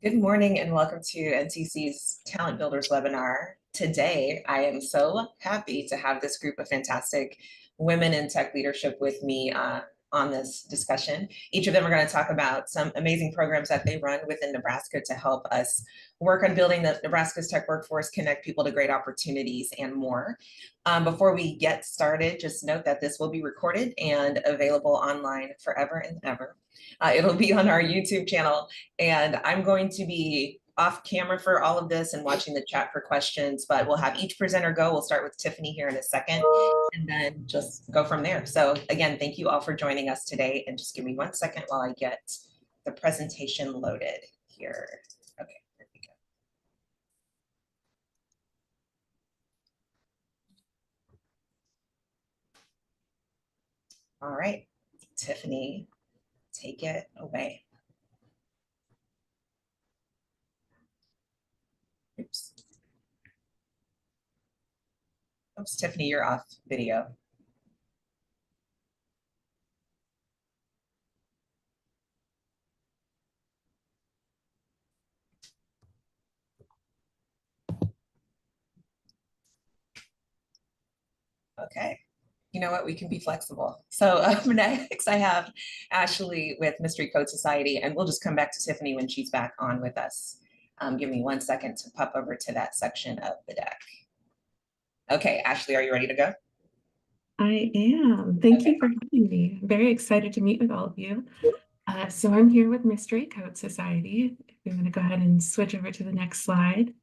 Good morning and welcome to NTC's Talent Builders Webinar. Today, I am so happy to have this group of fantastic women in tech leadership with me on this discussion. Each of them are going to talk about some amazing programs that they run within Nebraska to help us work on building the Nebraska's tech workforce, connect people to great opportunities, and more. Before we get started, just note that this will be recorded and available online forever and ever. It'll be on our YouTube channel, and I'm going to be off camera for all of this and watching the chat for questions, but we'll have each presenter go. We'll start with Tiffany here in a second and then just go from there. So again, thank you all for joining us today, and just give me 1 second while I get the presentation loaded here. Okay, here we go. All right, Tiffany, take it away. Oops. Oops, Tiffany, you're off video. Okay. You know what, we can be flexible. So next I have Ashley with Mystery Code Society, and we'll just come back to Tiffany when she's back on with us. Give me 1 second to pop over to that section of the deck. Okay, Ashley, are you ready to go? I am. Thank you for having me. I'm very excited to meet with all of you. So I'm here with Mystery Code Society. If we want to go ahead and switch over to the next slide.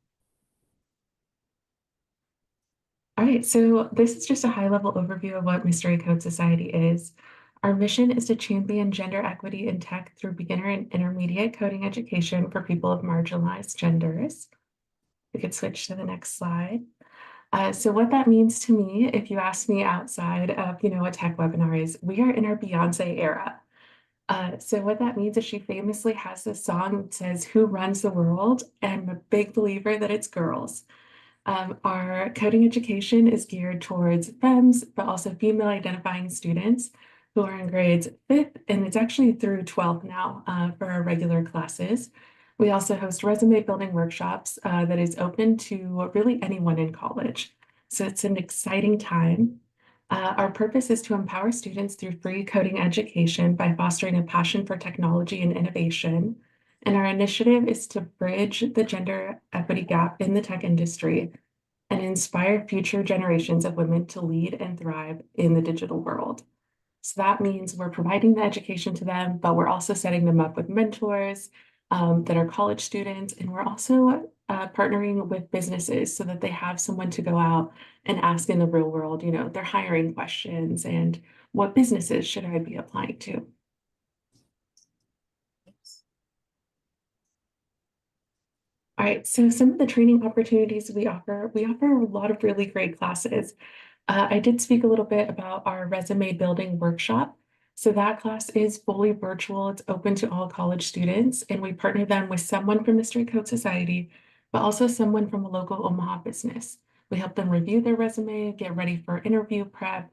All right, so this is just a high-level overview of what Mystery Code Society is. Our mission is to champion gender equity in tech through beginner and intermediate coding education for people of marginalized genders. We could switch to the next slide. So what that means to me, if you ask me outside of, a tech webinar is, we are in our Beyonce era. So what that means is she famously has this song that says, "Who runs the world?" And I'm a big believer that it's girls. Our coding education is geared towards femmes, but also female identifying students who are in grades 5th, and it's actually through 12th now for our regular classes. We also host resume building workshops that is open to really anyone in college. So it's an exciting time. Our purpose is to empower students through free coding education by fostering a passion for technology and innovation. And our initiative is to bridge the gender equity gap in the tech industry and inspire future generations of women to lead and thrive in the digital world. So that means we're providing the education to them, but we're also setting them up with mentors that are college students. And we're also partnering with businesses so that they have someone to go out and ask in the real world, their hiring questions and what businesses should I be applying to. All right, so some of the training opportunities we offer a lot of really great classes. I did speak a little bit about our resume building workshop. So that class is fully virtual. It's open to all college students, and we partner them with someone from Mystery Code Society, but also someone from a local Omaha business. We help them review their resume, get ready for interview prep,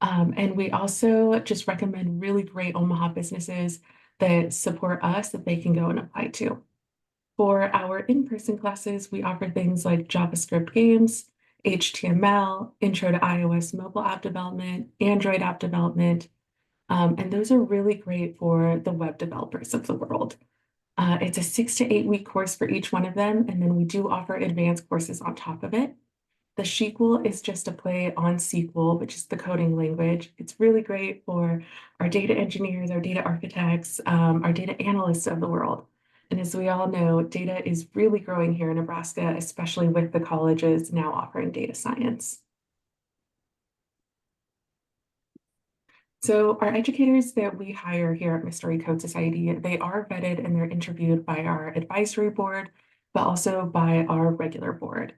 and we also just recommend really great Omaha businesses that support us that they can go and apply to. For our in-person classes, we offer things like JavaScript games, HTML, Intro to iOS mobile app development, Android app development, and those are really great for the web developers of the world. It's a 6 to 8 week course for each one of them, and then we do offer advanced courses on top of it. The SQL is just a play on SQL, which is the coding language. It's really great for our data engineers, our data architects, our data analysts of the world. And as we all know, data is really growing here in Nebraska, especially with the colleges now offering data science. So our educators that we hire here at Mystery Code Society, they are vetted and they're interviewed by our advisory board, but also by our regular board.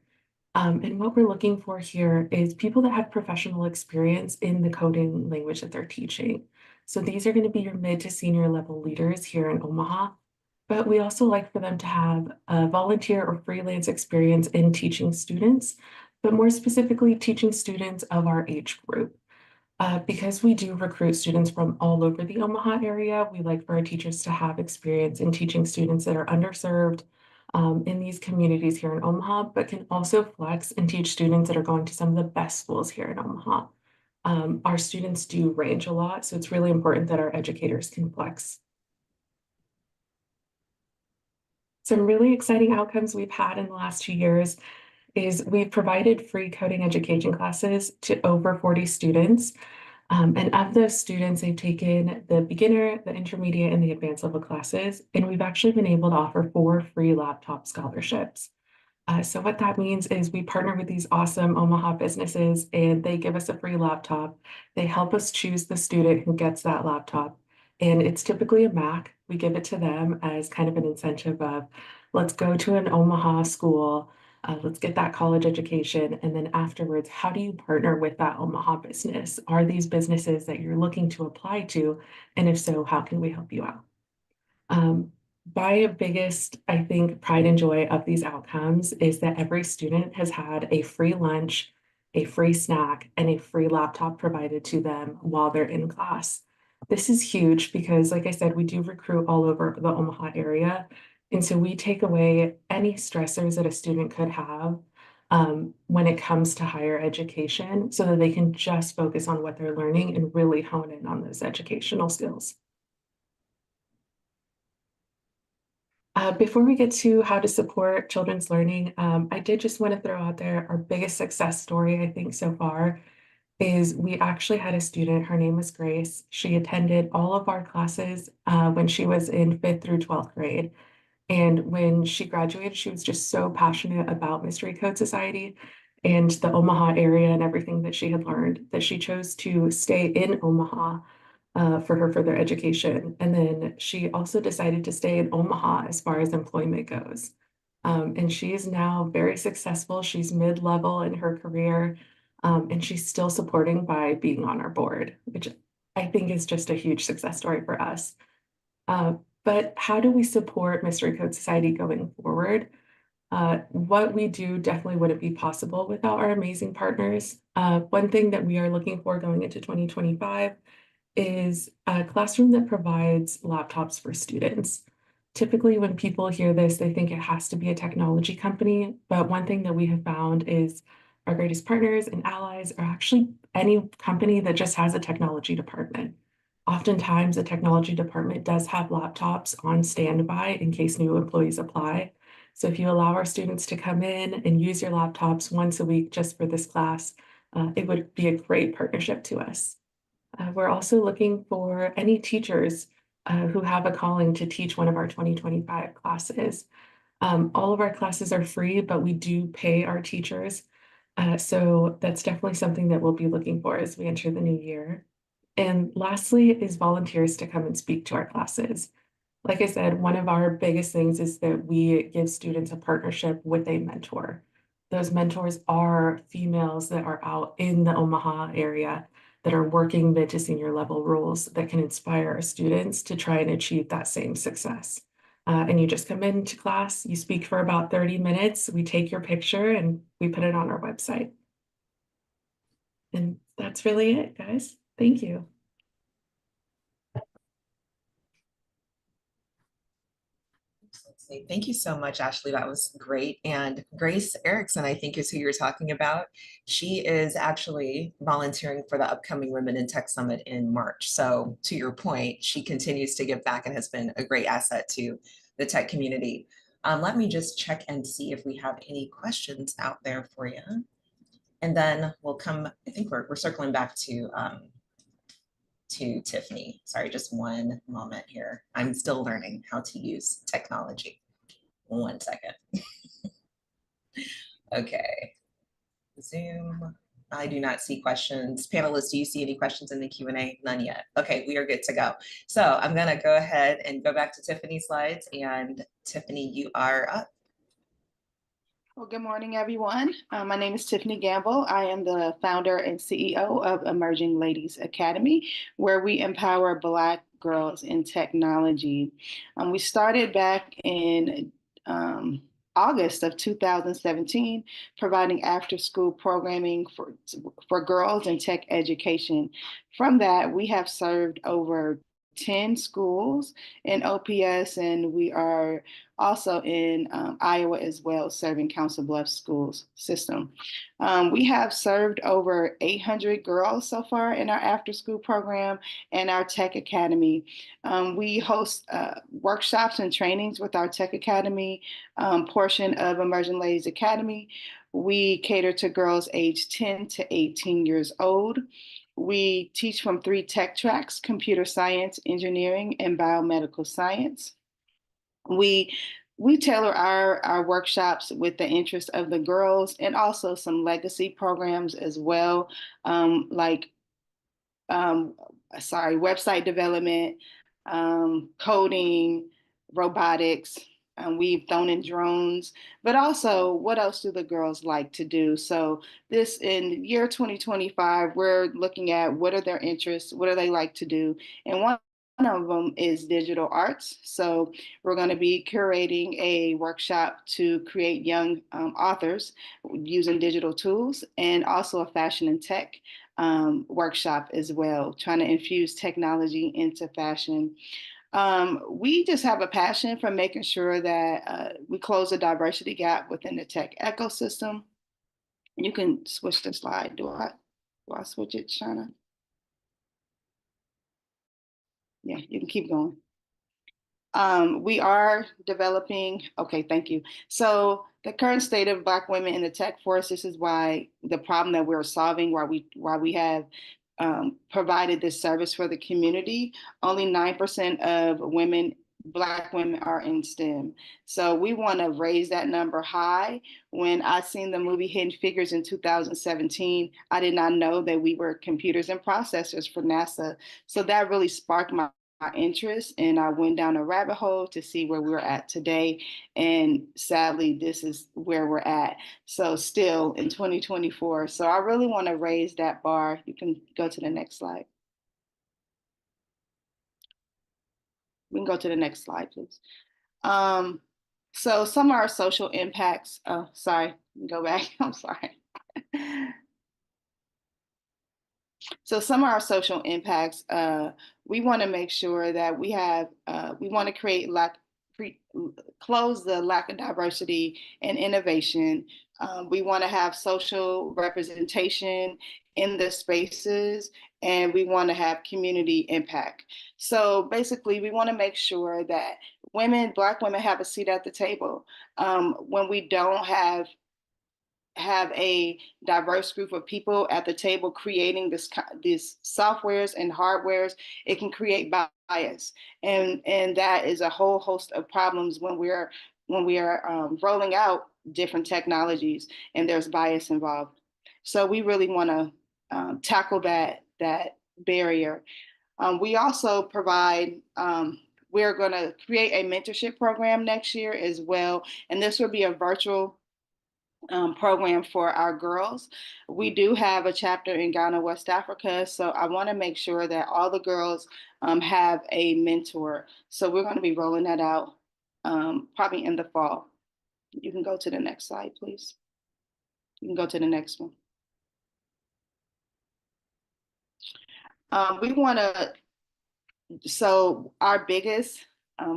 And what we're looking for here is people that have professional experience in the coding language that they're teaching. So these are going to be your mid to senior level leaders here in Omaha. But we also like for them to have a volunteer or freelance experience in teaching students, but more specifically teaching students of our age group. Because we do recruit students from all over the Omaha area, we like for our teachers to have experience in teaching students that are underserved in these communities here in Omaha, but can also flex and teach students that are going to some of the best schools here in Omaha. Our students do range a lot, so it's really important that our educators can flex. Some really exciting outcomes we've had in the last 2 years is we've provided free coding education classes to over 40 students. And of those students, they've taken the beginner, the intermediate, and the advanced level classes. And we've actually been able to offer 4 free laptop scholarships. So what that means is we partner with these awesome Omaha businesses and they give us a free laptop. They help us choose the student who gets that laptop. And it's typically a Mac. We give it to them as kind of an incentive of, let's go to an Omaha school, let's get that college education. And then afterwards, how do you partner with that Omaha business? Are these businesses that you're looking to apply to? And if so, how can we help you out? Um, my biggest, I think, pride and joy of these outcomes is that every student has had a free lunch, a free snack, and a free laptop provided to them while they're in class. This is huge because, like I said, we do recruit all over the Omaha area. And so we take away any stressors that a student could have when it comes to higher education so that they can just focus on what they're learning and really hone in on those educational skills. Before we get to how to support children's learning, I did just want to throw out there our biggest success story, I think, so far is we actually had a student, her name was Grace. She attended all of our classes when she was in 5th through 12th grade. And when she graduated, she was just so passionate about Mystery Code Society and the Omaha area and everything that she had learned that she chose to stay in Omaha for her further education. And then she also decided to stay in Omaha as far as employment goes. And she is now very successful. She's mid-level in her career, and she's still supporting by being on our board, which I think is just a huge success story for us. Uh, but how do we support Mystery Code Society going forward? What we do definitely wouldn't be possible without our amazing partners. One thing that we are looking for going into 2025 is a classroom that provides laptops for students. Typically, when people hear this, they think it has to be a technology company. But one thing that we have found is our greatest partners and allies are actually any company that just has a technology department. Oftentimes, the technology department does have laptops on standby in case new employees apply. So if you allow our students to come in and use your laptops once a week just for this class, it would be a great partnership to us. We're also looking for any teachers who have a calling to teach one of our 2025 classes. All of our classes are free, but we do pay our teachers. So that's definitely something that we'll be looking for as we enter the new year. And lastly is volunteers to come and speak to our classes. Like I said, one of our biggest things is that we give students a partnership with a mentor. Those mentors are females that are out in the Omaha area that are working mid to senior level roles that can inspire our students to try and achieve that same success. And you just come into class, you speak for about 30 minutes, we take your picture and we put it on our website. And that's really it, guys. Thank you. Thank you so much, Ashley. That was great. And Grace Erickson, I think, is who you're talking about. She is actually volunteering for the upcoming Women in Tech Summit in March. So to your point, she continues to give back and has been a great asset to the tech community. Let me just check and see if we have any questions out there for you. And then we'll come, I think we're circling back to Tiffany. Sorry, just one moment here. I'm still learning how to use technology. One second. Okay, Zoom. I do not see questions. Panelists, do you see any questions in the Q&A? None yet. Okay, we are good to go. So I'm gonna go ahead and go back to Tiffany's slides, and Tiffany, you are up. Well, good morning, everyone. My name is Tiffany Gamble. I am the founder and CEO of Emerging Ladies Academy, where we empower Black girls in technology. We started back in August of 2017, providing after-school programming for girls in tech education. From that, we have served over 10 schools in OPS, and we are also in Iowa as well, serving Council Bluffs schools system. We have served over 800 girls so far in our after-school program and our Tech Academy. We host workshops and trainings with our Tech Academy portion of Emerging Ladies Academy. We cater to girls aged 10 to 18 years old. We teach from 3 tech tracks: computer science, engineering, and biomedical science. We tailor our workshops with the interest of the girls, and also some legacy programs as well, like website development, coding, robotics. We've thrown in drones, but also what else do the girls like to do? So this, in year 2025, we're looking at what are their interests, what do they like to do? And one of them is digital arts. So we're going to be curating a workshop to create young authors using digital tools, and also a fashion and tech workshop as well, trying to infuse technology into fashion. We just have a passion for making sure that we close the diversity gap within the tech ecosystem. You can switch the slide. Do I switch it, Shauna? Yeah, you can keep going. We are developing, okay, thank you. So the current state of Black women in the tech force, this is why the problem that we're solving, why we have provided this service for the community. Only 9% of Black women are in STEM. So we want to raise that number high. When I seen the movie Hidden Figures in 2017, I did not know that we were computers and processors for NASA. So that really sparked my interest, and I went down a rabbit hole to see where we're at today. And sadly, this is where we're at. So still in 2024. So I really want to raise that bar. You can go to the next slide. We can go to the next slide, please. So some of our social impacts, oh, sorry, go back, I'm sorry. So some of our social impacts, we want to make sure that we want to close the lack of diversity and innovation. We want to have social representation in the spaces, and we want to have community impact. So basically, we want to make sure that Black women have a seat at the table. When we don't have a diverse group of people at the table creating these softwares and hardwares, it can create bias, and that is a whole host of problems when we are rolling out different technologies and there's bias involved. So we really want to tackle that barrier. We also provide. We're going to create a mentorship program next year as well, and this will be a virtual program for our girls. We do have a chapter in Ghana, West Africa, so I want to make sure that all the girls have a mentor. So we're going to be rolling that out probably in the fall. You can go to the next slide, please. You can go to the next one. So our biggest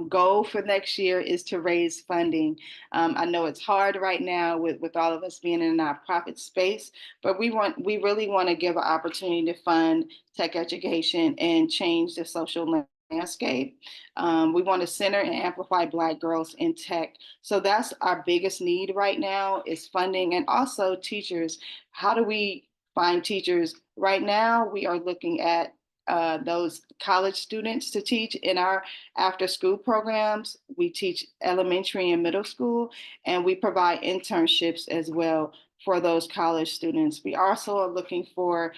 goal for next year is to raise funding. I know it's hard right now with all of us being in a nonprofit space, but we really want to give an opportunity to fund tech education and change the social landscape. We want to center and amplify Black girls in tech. So that's our biggest need right now, is funding, and also teachers. How do we find teachers? Right now, we are looking at those college students to teach in our after school programs. We teach elementary and middle school, and we provide internships as well for those college students. We also are looking for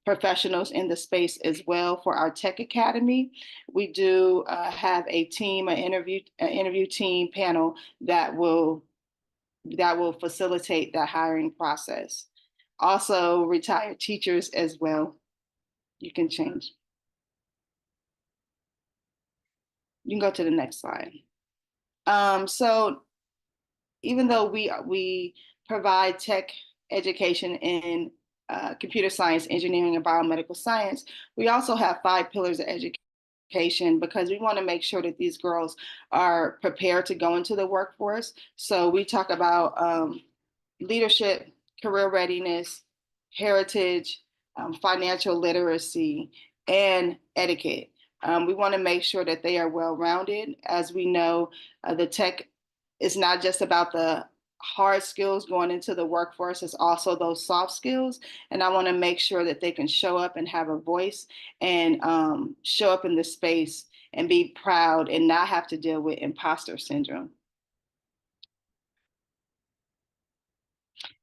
professionals in the space as well for our Tech Academy. We do have a team, an interview team panel that will facilitate that hiring process. Also, retired teachers as well. You can change. You can go to the next slide. So even though we provide tech education in computer science, engineering, and biomedical science, we also have 5 pillars of education because we want to make sure that these girls are prepared to go into the workforce. So we talk about leadership, career readiness, heritage, financial literacy, and etiquette. We want to make sure that they are well-rounded. As we know, the tech is not just about the hard skills going into the workforce, it's also those soft skills. And I want to make sure that they can show up and have a voice and show up in the space and be proud and not have to deal with imposter syndrome.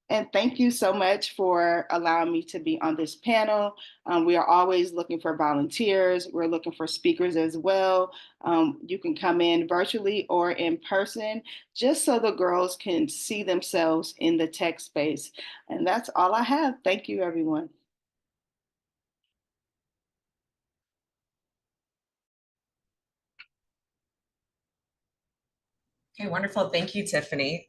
And thank you so much for allowing me to be on this panel. We are always looking for volunteers. We're looking for speakers as well. You can come in virtually or in person, just so the girls can see themselves in the tech space. And that's all I have. Thank you, everyone. Okay, wonderful. Thank you, Tiffany.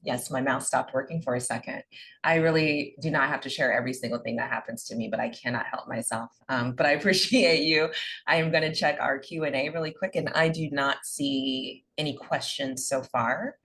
Yes, my mouth stopped working for a second. I really do not have to share every single thing that happens to me, but I cannot help myself. But I appreciate you. I am going to check our Q&A really quick, and I do not see any questions so far.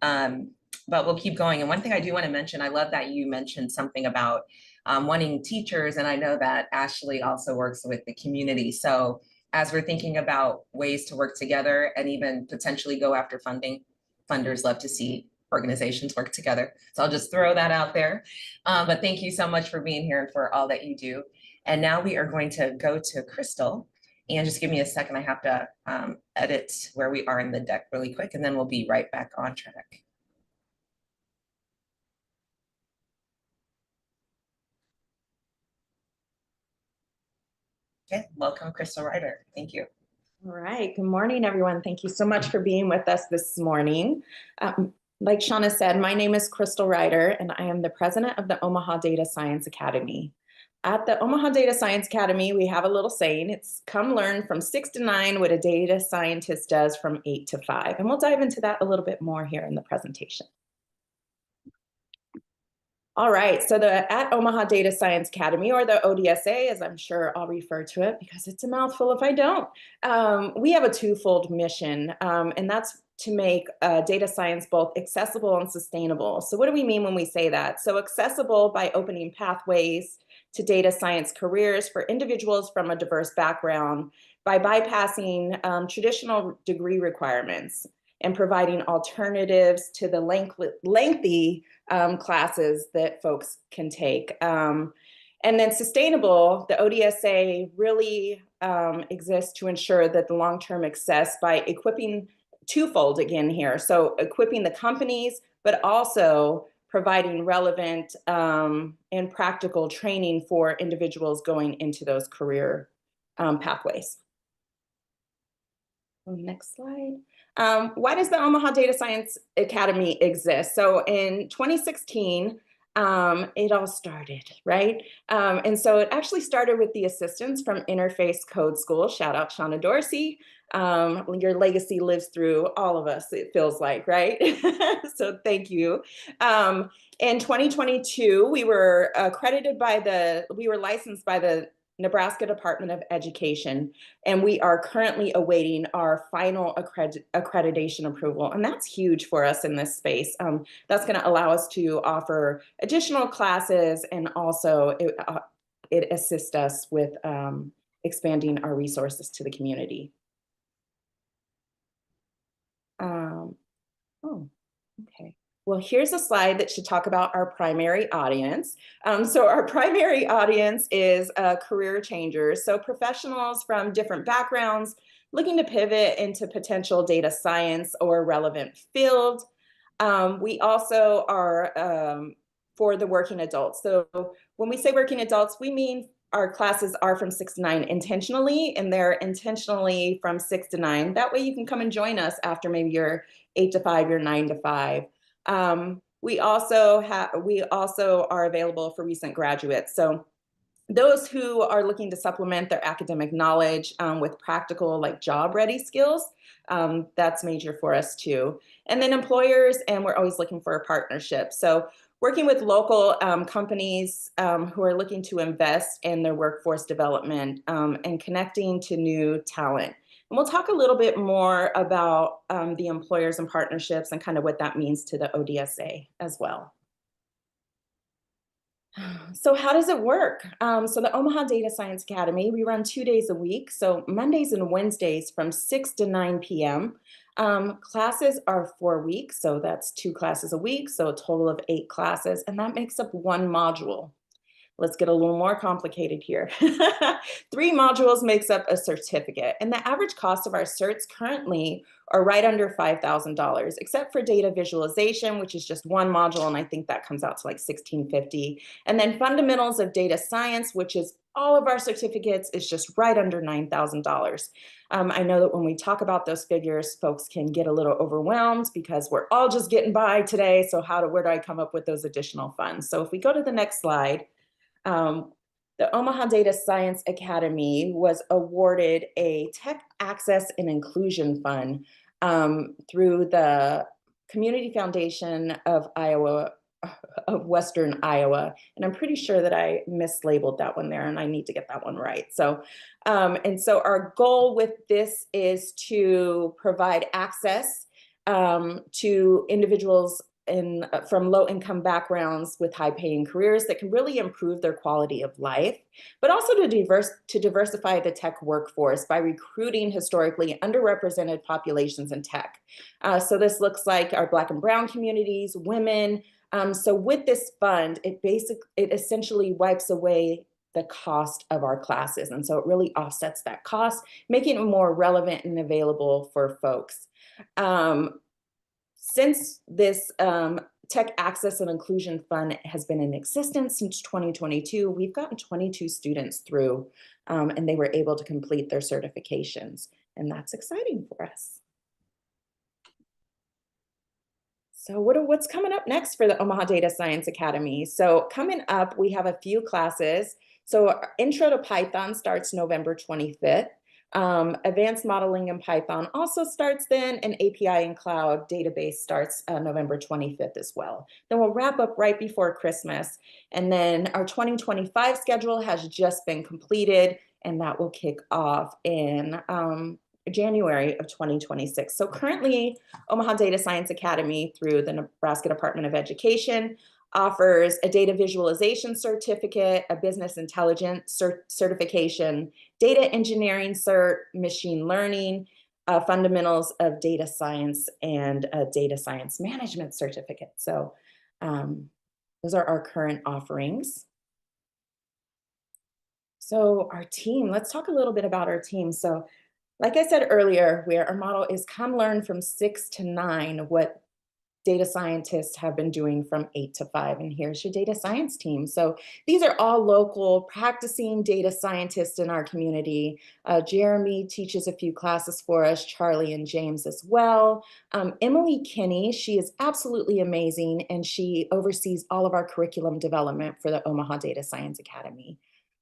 But we'll keep going. And one thing I do want to mention, I love that you mentioned something about wanting teachers, and I know that Ashley also works with the community. So as we're thinking about ways to work together and even potentially go after funding, funders love to see organizations work together. So I'll just throw that out there. But thank you so much for being here and for all that you do. And now we are going to go to Crystal. And just give me a second, I have to edit where we are in the deck really quick, and then we'll be right back on track. Okay, welcome, Crystal Ryder. Thank you. All right, good morning, everyone. Thank you so much for being with us this morning. Like Shauna said, my name is Crystal Ryder, and I am the president of the Omaha Data Science Academy. At the Omaha Data Science Academy, we have a little saying, it's come learn from 6 to 9 what a data scientist does from 8 to 5. And we'll dive into that a little bit more here in the presentation. All right, so at Omaha Data Science Academy, or the ODSA, as I'm sure I'll refer to it because it's a mouthful if I don't, we have a twofold mission, and that's to make data science both accessible and sustainable. So what do we mean when we say that? So accessible by opening pathways to data science careers for individuals from a diverse background by bypassing traditional degree requirements and providing alternatives to the lengthy classes that folks can take. And then sustainable, the ODSA really exists to ensure that the long-term success by equipping, twofold again here, so equipping the companies, but also providing relevant and practical training for individuals going into those career pathways. Next slide. Why does the Omaha Data Science Academy exist? So in 2016, it all started, right? And so it actually started with the assistance from Interface Code School. Shout out Shauna Dorsey. Your legacy lives through all of us, it feels like, right? So thank you. In 2022, we were licensed by the Nebraska Department of Education, and we are currently awaiting our final accreditation approval. And that's huge for us in this space. That's going to allow us to offer additional classes, and also it assists us with expanding our resources to the community. Okay. Well, here's a slide that should talk about our primary audience. So our primary audience is career changers, so professionals from different backgrounds looking to pivot into potential data science or relevant field. We also are for the working adults. So when we say working adults, we mean our classes are from 6 to 9 intentionally, and they're intentionally from 6 to 9. That way you can come and join us after maybe your 8 to 5, your 9 to 5. We also are available for recent graduates. So Those who are looking to supplement their academic knowledge with practical, like job-ready skills, that's major for us too. And then employers, and we're always looking for a partnership. So working with local companies who are looking to invest in their workforce development and connecting to new talent. And we'll talk a little bit more about the employers and partnerships and kind of what that means to the ODSA as well. So how does it work? So the Omaha Data Science Academy, we run 2 days a week. So Mondays and Wednesdays from 6 to 9 p.m. Classes are 4 weeks. So that's 2 classes a week. So a total of 8 classes, and that makes up 1 module. Let's get a little more complicated here. 3 modules makes up a certificate, and the average cost of our certs currently are right under $5,000, except for data visualization, which is just 1 module, and I think that comes out to like $1,650. And then fundamentals of data science, which is all of our certificates, is just right under $9,000. I know that when we talk about those figures, folks can get a little overwhelmed because we're all just getting by today. So where do I come up with those additional funds? So if we go to the next slide. The Omaha Data Science Academy was awarded a Tech Access and Inclusion Fund through the Community Foundation of Iowa, of Western Iowa. And I'm pretty sure that I mislabeled that one there, and I need to get that one right. So, and so our goal with this is to provide access to individuals from low-income backgrounds with high-paying careers that can really improve their quality of life, but also to diversify the tech workforce by recruiting historically underrepresented populations in tech. So this looks like our Black and Brown communities, women. So with this fund, it essentially wipes away the cost of our classes, and so it really offsets that cost, making it more relevant and available for folks. Since this Tech Access and Inclusion Fund has been in existence since 2022, we've gotten 22 students through, and they were able to complete their certifications, and that's exciting for us. So what's coming up next for the Omaha Data Science Academy? So coming up, we have a few classes. So Intro to Python starts November 25th. Advanced modeling in Python also starts then, and API and cloud database starts November 25th as well. Then we'll wrap up right before Christmas. And then our 2025 schedule has just been completed, and that will kick off in January of 2026. So currently, Omaha Data Science Academy through the Nebraska Department of Education offers a data visualization certificate, a business intelligence certification, data engineering cert, machine learning, fundamentals of data science, and a data science management certificate. So those are our current offerings. So our team, let's talk a little bit about our team. So like I said earlier, our model is come learn from 6 to 9 what data scientists have been doing from 8 to 5. And here's your data science team. So these are all local practicing data scientists in our community. Jeremy teaches a few classes for us, Charlie and James as well. Emily Kinney, she is absolutely amazing, and she oversees all of our curriculum development for the Omaha Data Science Academy.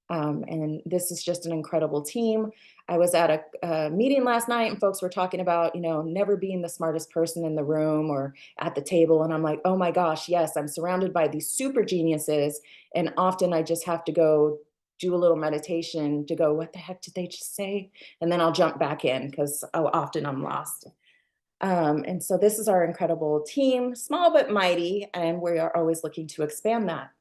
And this is just an incredible team. I was at a meeting last night, and folks were talking about, never being the smartest person in the room or at the table. And I'm like, oh my gosh, yes, I'm surrounded by these super geniuses. And often I just have to go do a little meditation to go, what the heck did they just say? And then I'll jump back in because often I'm lost. And so this is our incredible team, small but mighty, and we are always looking to expand that.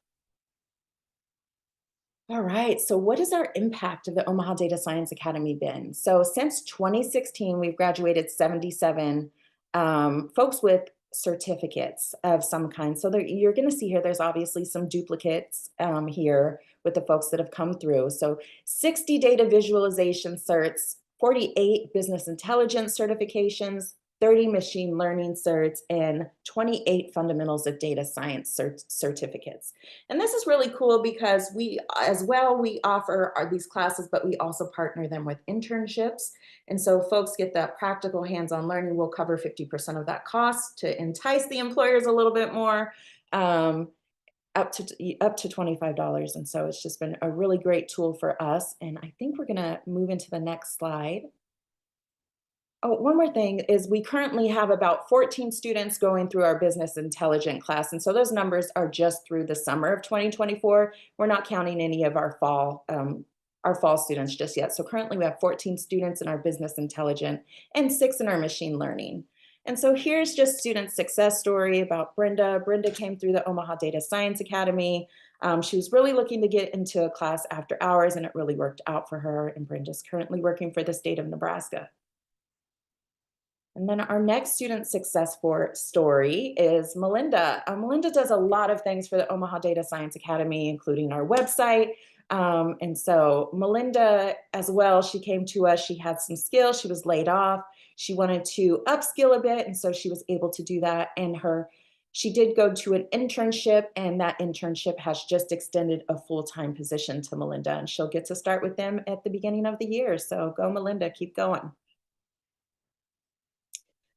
All right, so what has our impact of the Omaha Data Science Academy been? So since 2016, we've graduated 77 folks with certificates of some kind. So you're gonna see here, there's obviously some duplicates here with the folks that have come through. So 60 data visualization certs, 48 business intelligence certifications, 30 machine learning certs, and 28 fundamentals of data science certificates. And this is really cool because we offer these classes, but we also partner them with internships. And so folks get that practical hands-on learning. We'll cover 50% of that cost to entice the employers a little bit more. up to $25. And so it's just been a really great tool for us. And I think we're going to move into the next slide. Oh, one more thing is we currently have about 14 students going through our business intelligence class. And so those numbers are just through the summer of 2024. We're not counting any of our fall students just yet. So currently we have 14 students in our business intelligence and 6 in our machine learning. And so here's just student success story about Brenda. Brenda came through the Omaha Data Science Academy. She was really looking to get into a class after hours, and it really worked out for her. And Brenda's currently working for the state of Nebraska. And then our next student success story is Melinda. Melinda does a lot of things for the Omaha Data Science Academy, including our website. And so Melinda as well, she came to us, she had some skills, she was laid off. She wanted to upskill a bit, and so she was able to do that. And she did go to an internship, and that internship has just extended a full-time position to Melinda, and she'll get to start with them at the beginning of the year. So go Melinda, keep going.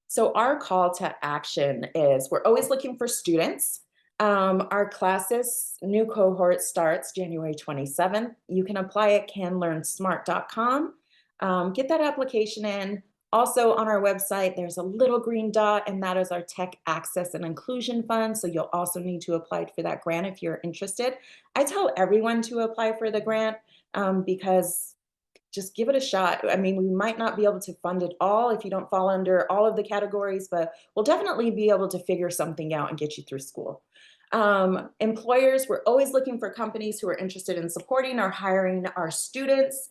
So our call to action is we're always looking for students. Our classes, new cohort starts January 27th. You can apply at canlearnsmart.com. Get that application in. Also on our website, there's a little green dot, and that is our Tech Access and Inclusion Fund. So you'll also need to apply for that grant if you're interested. I tell everyone to apply for the grant because just give it a shot. I mean, we might not be able to fund it all if you don't fall under all of the categories, but we'll definitely be able to figure something out and get you through school. Employers, we're always looking for companies who are interested in supporting or hiring our students.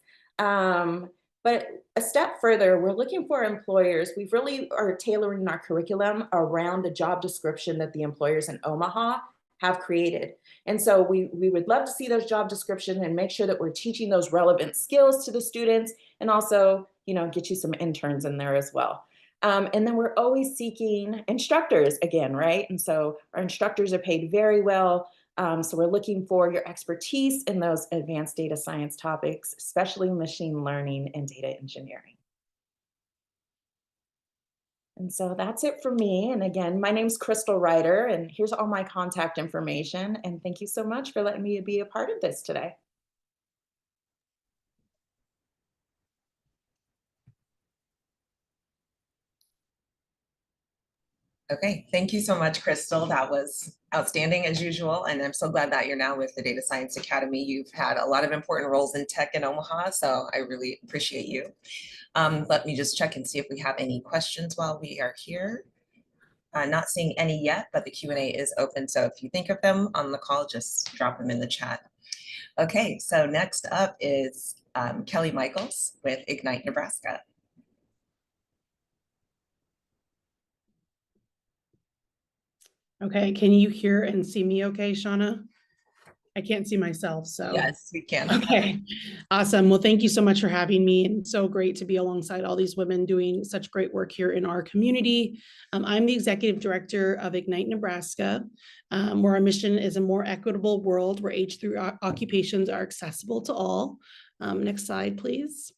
But a step further, we're looking for employers. We really are tailoring our curriculum around the job description that the employers in Omaha have created. And so we would love to see those job descriptions and make sure that we're teaching those relevant skills to the students, and also, get you some interns in there as well. And then we're always seeking instructors again, right? And so our instructors are paid very well. So we're looking for your expertise in those advanced data science topics, especially machine learning and data engineering. And so that's it for me. And again, my name's Crystal Ryder, and here's all my contact information. And thank you so much for letting me be a part of this today. Okay, thank you so much, Crystal. That was outstanding as usual. And I'm so glad that you're now with the Data Science Academy. You've had a lot of important roles in tech in Omaha, so I really appreciate you. Let me just check and see if we have any questions while we are here. Not seeing any yet, but the Q&A is open. So if you think of them on the call, just drop them in the chat. Okay, so next up is Kelly Michaels with Ignite Nebraska. Okay, can you hear and see me okay, Shauna? I can't see myself, so. Yes, we can. Okay, awesome. Well, thank you so much for having me, and so great to be alongside all these women doing such great work here in our community. I'm the executive director of Ignite Nebraska, where our mission is a more equitable world where age through occupations are accessible to all. Next slide, please.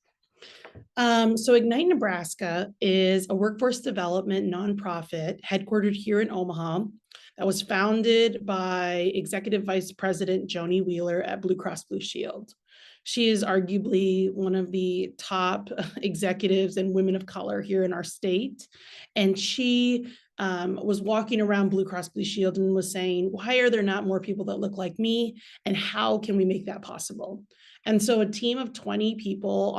So Ignite Nebraska is a workforce development nonprofit headquartered here in Omaha that was founded by Executive Vice President Joni Wheeler at Blue Cross Blue Shield. She is arguably one of the top executives and women of color here in our state. And she was walking around Blue Cross Blue Shield and was saying, why are there not more people that look like me? And how can we make that possible? And so a team of 20 people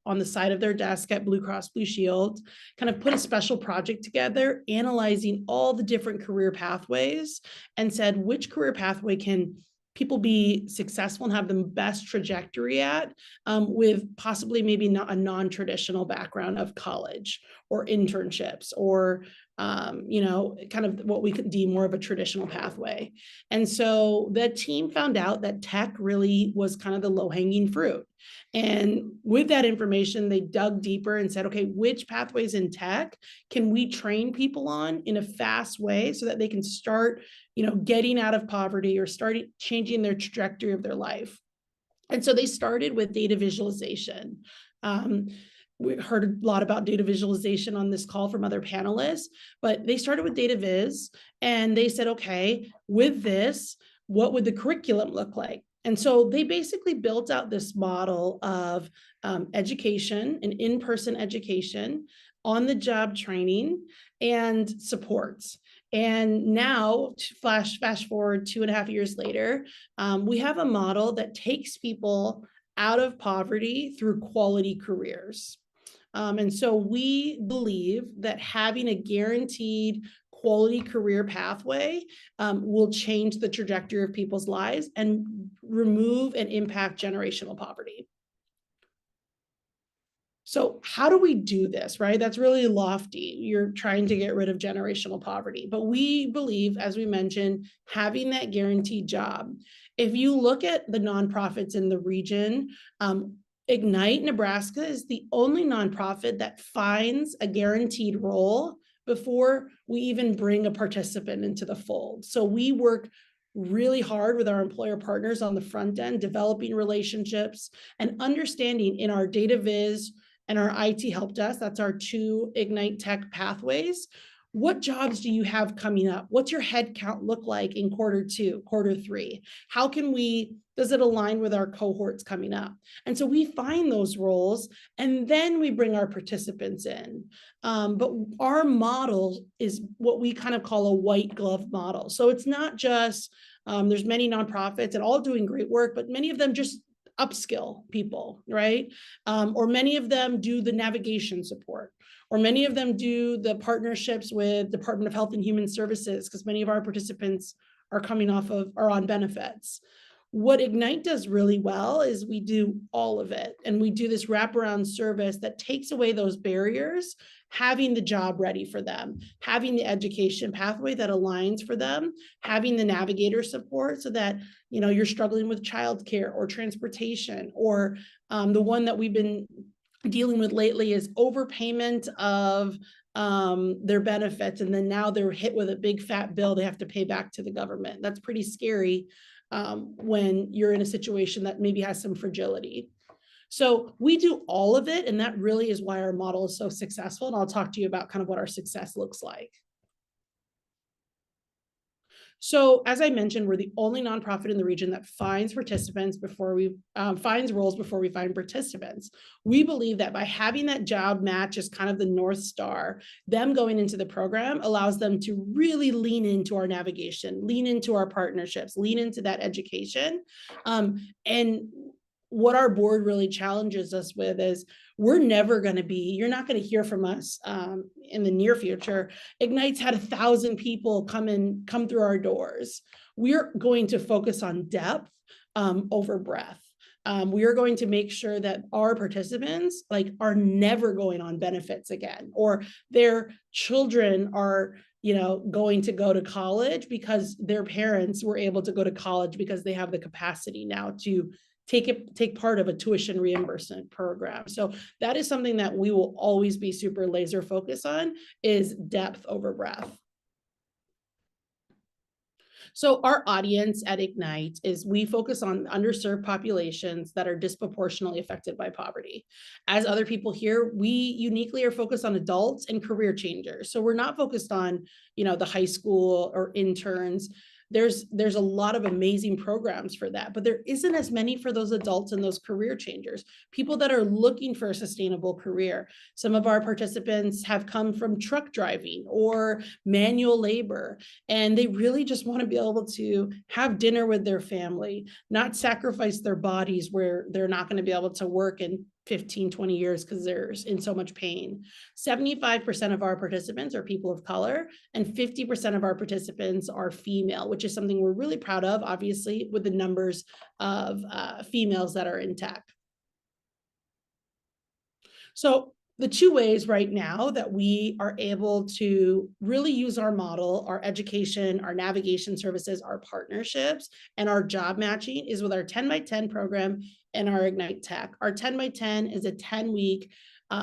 on the side of their desk at Blue Cross Blue Shield kind of put a special project together, analyzing all the different career pathways, and said, which career pathway can people be successful and have the best trajectory at with possibly maybe not a non-traditional background of college or internships or kind of what we could deem more of a traditional pathway. And so the team found out that tech really was kind of the low-hanging fruit. And with that information, they dug deeper and said, okay, which pathways in tech can we train people on in a fast way so that they can start, getting out of poverty or start changing their trajectory of their life? And so they started with data visualization. We heard a lot about data visualization on this call from other panelists, but they started with data viz, and they said, okay, with this, what would the curriculum look like? And so they basically built out this model of education and in-person education, on-the-job training, and supports. And now, fast forward 2.5 years later, we have a model that takes people out of poverty through quality careers. And so we believe that having a guaranteed quality career pathway will change the trajectory of people's lives and remove and impact generational poverty. So how do we do this, right? That's really lofty. You're trying to get rid of generational poverty. But we believe, as we mentioned, having that guaranteed job. If you look at the nonprofits in the region, Ignite Nebraska is the only nonprofit that finds a guaranteed role before we even bring a participant into the fold. So we work really hard with our employer partners on the front end, developing relationships and understanding in our data viz and our IT help desk, that's our 2 Ignite Tech pathways. What jobs do you have coming up? What's your head count look like in Q2, Q3? How can does it align with our cohorts coming up? And so we find those roles and then we bring our participants in. But our model is what we kind of call a white glove model. So it's not just, there's many nonprofits and all doing great work, but many of them just upskill people, right? Or many of them do the navigation support, or many of them do the partnerships with Department of Health and Human Services, because many of our participants are are on benefits. What Ignite does really well is we do all of it. And we do this wraparound service that takes away those barriers, having the job ready for them, having the education pathway that aligns for them, having the navigator support so that, you're struggling with childcare or transportation, or the one that we've been dealing with lately is overpayment of their benefits. And then now they're hit with a big fat bill they have to pay back to the government. That's pretty scary when you're in a situation that maybe has some fragility. So we do all of it. And that really is why our model is so successful. And I'll talk to you about kind of what our success looks like. So as I mentioned, we're the only nonprofit in the region that finds participants before we finds roles before we find participants. We believe that by having that job match as kind of the North Star, them going into the program allows them to really lean into our navigation, lean into our partnerships, lean into that education. And what our board really challenges us with is you're not going to hear from us in the near future. Ignite's had 1,000 people come through our doors. We're going to focus on depth over breadth. We are going to make sure that our participants are never going on benefits again, or their children are going to go to college because their parents were able to go to college because they have the capacity now to take part of a tuition reimbursement program. So that is something that we will always be super laser focused on, is depth over breadth. So our audience at Ignite is we focus on underserved populations that are disproportionately affected by poverty. As other people here, we uniquely are focused on adults and career changers. So we're not focused on, the high school or interns. There's a lot of amazing programs for that, but there isn't as many for those adults and those career changers, people that are looking for a sustainable career. Some of our participants have come from truck driving or manual labor, and they really just want to be able to have dinner with their family, not sacrifice their bodies where they're not going to be able to work in 15, 20 years because they're in so much pain. 75% of our participants are people of color, and 50% of our participants are female, which is something we're really proud of, obviously, with the numbers of females that are in tech. So the 2 ways right now that we are able to really use our model, our education, our navigation services, our partnerships, and our job matching is with our 10x10 program and our Ignite Tech. Our 10x10 is a 10-week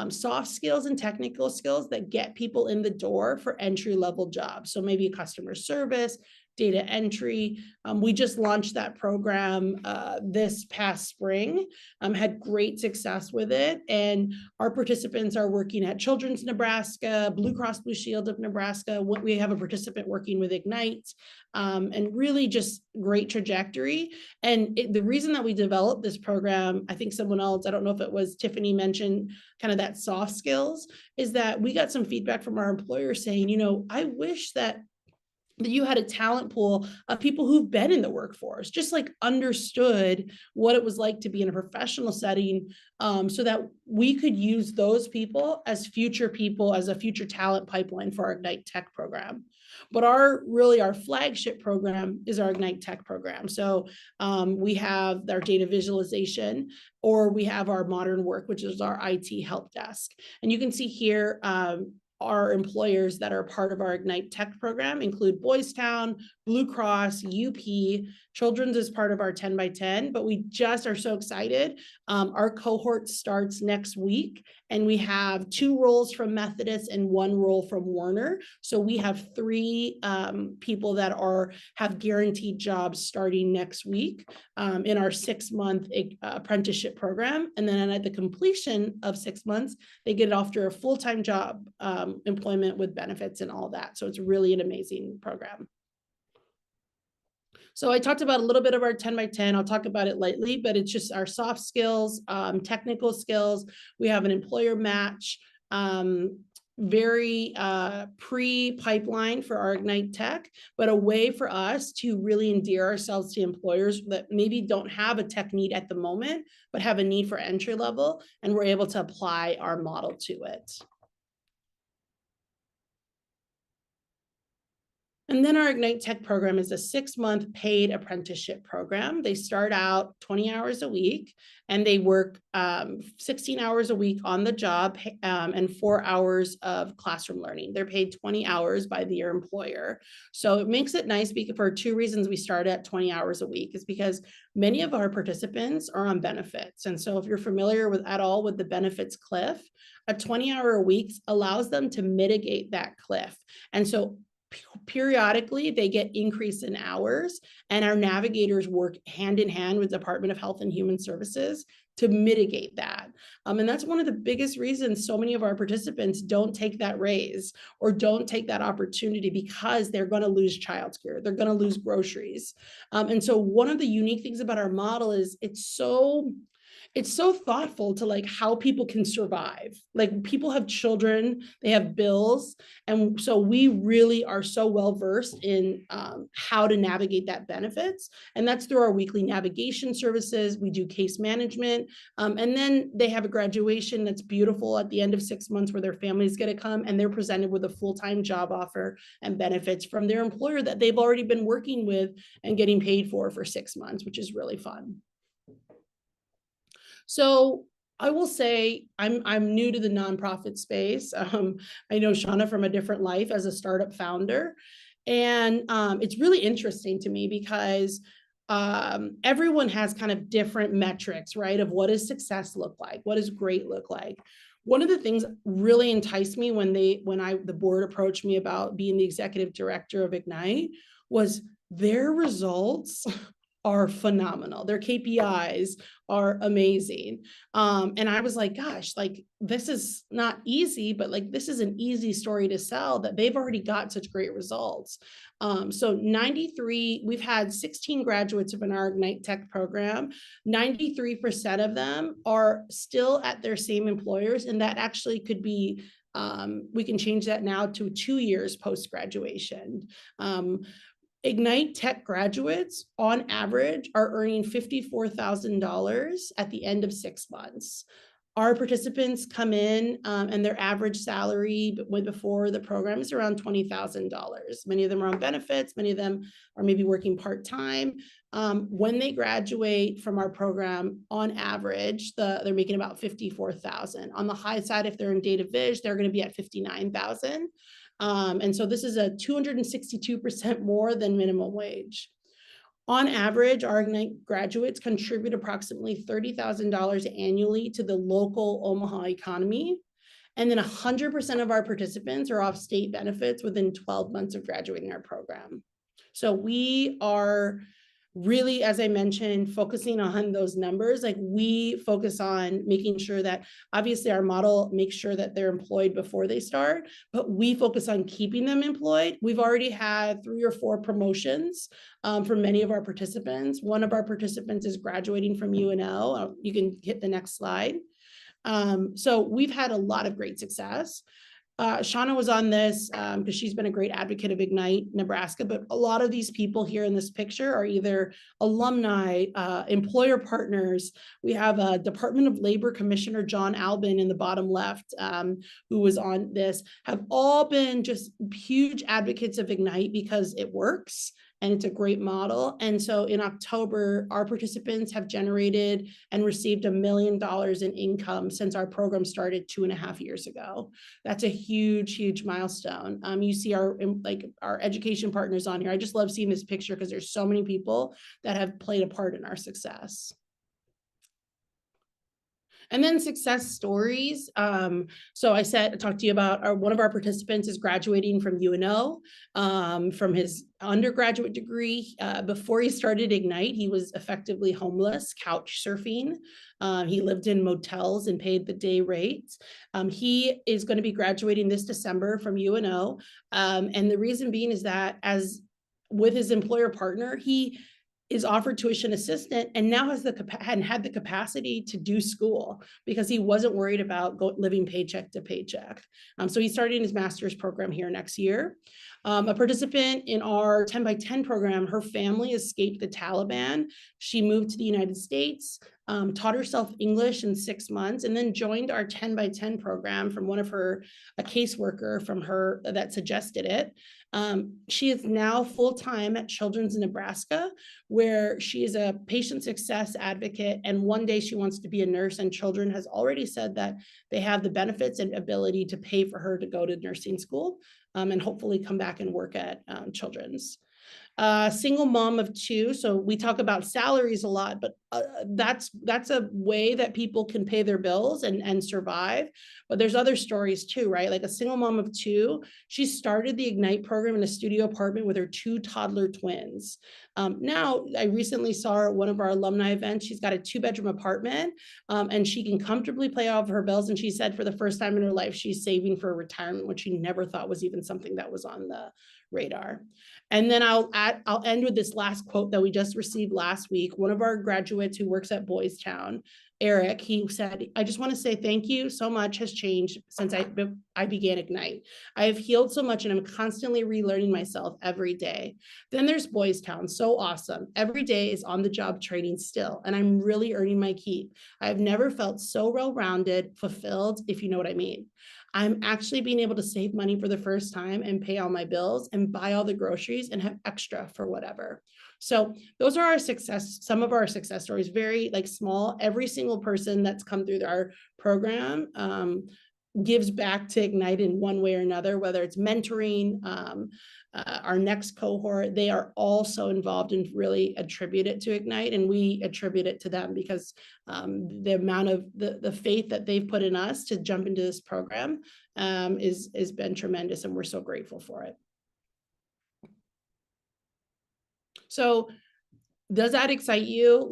soft skills and technical skills that get people in the door for entry-level jobs. So maybe customer service, data entry. We just launched that program this past spring, had great success with it. And our participants are working at Children's Nebraska, Blue Cross Blue Shield of Nebraska. We have a participant working with Ignite, and really just great trajectory. And the reason that we developed this program, I think someone else, I don't know if it was Tiffany, mentioned kind of that soft skills, is that we got some feedback from our employers saying, you know, I wish that you had a talent pool of people who've been in the workforce, just like understood what it was like to be in a professional setting, so that we could use those people as a future talent pipeline for our Ignite Tech program. But our flagship program is our Ignite Tech program. So we have our data visualization, or we have our modern work, which is our IT help desk. And you can see here, our employers that are part of our Ignite Tech program include Boys Town, Blue Cross, UP, Children's is part of our 10 by 10, but we just are so excited. Our cohort starts next week, and we have 2 roles from Methodist and 1 role from Warner. So we have 3 people that have guaranteed jobs starting next week in our 6-month apprenticeship program. And then at the completion of 6 months, they get it after a full-time job employment with benefits and all that. So it's really an amazing program. So I talked about a little bit of our 10 by 10. I'll talk about it lightly, but it's just our soft skills, technical skills. We have an employer match, very pre-pipeline for our Ignite Tech, but a way for us to really endear ourselves to employers that maybe don't have a tech need at the moment, but have a need for entry level, and we're able to apply our model to it. And then our Ignite Tech program is a 6-month paid apprenticeship program. They start out 20 hours a week, and they work 16 hours a week on the job, and 4 hours of classroom learning. They're paid 20 hours by their employer. So it makes it nice for 2 reasons we start at 20 hours a week, is because many of our participants are on benefits. And so if you're familiar with the benefits cliff, a 20-hour a week allows them to mitigate that cliff. And so periodically they get increase in hours, and our navigators work hand in hand with Department of Health and Human Services to mitigate that. And that's one of the biggest reasons so many of our participants don't take that raise or don't take that opportunity, because they're going to lose childcare, they're going to lose groceries. And so one of the unique things about our model is it's so thoughtful to like how people can survive. Like, people have children, they have bills. And so we really are so well versed in how to navigate that benefits. And that's through our weekly navigation services. We do case management. And then they have a graduation that's beautiful at the end of 6 months, where their family's going to come and they're presented with a full-time job offer and benefits from their employer that they've already been working with and getting paid for 6 months, which is really fun. So I will say I'm new to the nonprofit space. I know Shauna from a different life as a startup founder. And it's really interesting to me because everyone has kind of different metrics, right? Of what does success look like? What does great look like? One of the things really enticed me when the board approached me about being the executive director of Ignite was their results are phenomenal. Their KPIs are amazing. And I was like, gosh, like, this is not easy, but like, this is an easy story to sell, that they've already got such great results. So we've had 16 graduates in our Ignite Tech program. 93% of them are still at their same employers. And that actually could be, we can change that now to 2 years post-graduation. Ignite Tech graduates on average are earning $54,000 at the end of 6 months. Our participants come in and their average salary before the program is around $20,000. Many of them are on benefits. Many of them are maybe working part-time. When they graduate from our program, on average, they're making about $54,000. On the high side, if they're in data viz, they're going to be at $59,000. And so this is a 262% more than minimum wage. On average, our Ignite graduates contribute approximately $30,000 annually to the local Omaha economy. And then 100% of our participants are off state benefits within 12 months of graduating our program. So we are really, as I mentioned, focusing on those numbers. Like we focus on making sure that obviously our model makes sure that they're employed before they start, but we focus on keeping them employed. We've already had 3 or 4 promotions for many of our participants. One of our participants is graduating from UNL. You can hit the next slide. So we've had a lot of great success. Shauna was on this because she's been a great advocate of Ignite Nebraska, but a lot of these people here in this picture are either alumni, employer partners. We have a Department of Labor Commissioner, John Albin, in the bottom left, who was on this, have all been just huge advocates of Ignite because it works and it's a great model. And so in October, our participants have generated and received $1 million in income since our program started 2.5 years ago. That's a huge, huge milestone. You see our education partners on here. I just love seeing this picture because there's so many people that have played a part in our success. And then success stories. So I talked to you about one of our participants is graduating from UNO, from his undergraduate degree. Before he started Ignite, he was effectively homeless, couch surfing. He lived in motels and paid the day rates. He is going to be graduating this December from UNO. And the reason being is that with his employer partner, he is offered tuition assistant and now has had the capacity to do school because he wasn't worried about living paycheck to paycheck. So he's starting his master's program here next year. A participant in our 10 by 10 program, her family escaped the Taliban. She moved to the United States, taught herself English in 6 months, and then joined our 10 by 10 program from a caseworker from her that suggested it. She is now full-time at Children's in Nebraska, where she is a patient success advocate. And one day she wants to be a nurse, and Children has already said that they have the benefits and ability to pay for her to go to nursing school and hopefully come back and work at Children's. Single mom of 2. So we talk about salaries a lot, but that's a way that people can pay their bills and survive. But there's other stories too, right? Like a single mom of 2, she started the Ignite program in a studio apartment with her 2 toddler twins. Now, I recently saw her at one of our alumni events. She's got a 2-bedroom apartment and she can comfortably pay off her bills. And she said for the first time in her life, she's saving for retirement, which she never thought was even something that was on the radar. And then I'll end with this last quote that we just received last week. One of our graduates who works at Boys Town, Eric, he said, "I just want to say thank you. So much has changed since I began Ignite. I have healed so much and I'm constantly relearning myself every day." Then there's Boys Town, so awesome. Every day is on the job training still, and I'm really earning my keep. I've never felt so well-rounded, fulfilled, if you know what I mean. I'm actually being able to save money for the first time and pay all my bills and buy all the groceries and have extra for whatever. So those are some of our success stories, very small. Every single person that's come through our program gives back to Ignite in one way or another, whether it's mentoring, our next cohort. They are also involved and really attribute it to Ignite, and we attribute it to them because the amount of the faith that they've put in us to jump into this program has been tremendous, and we're so grateful for it. So does that excite you?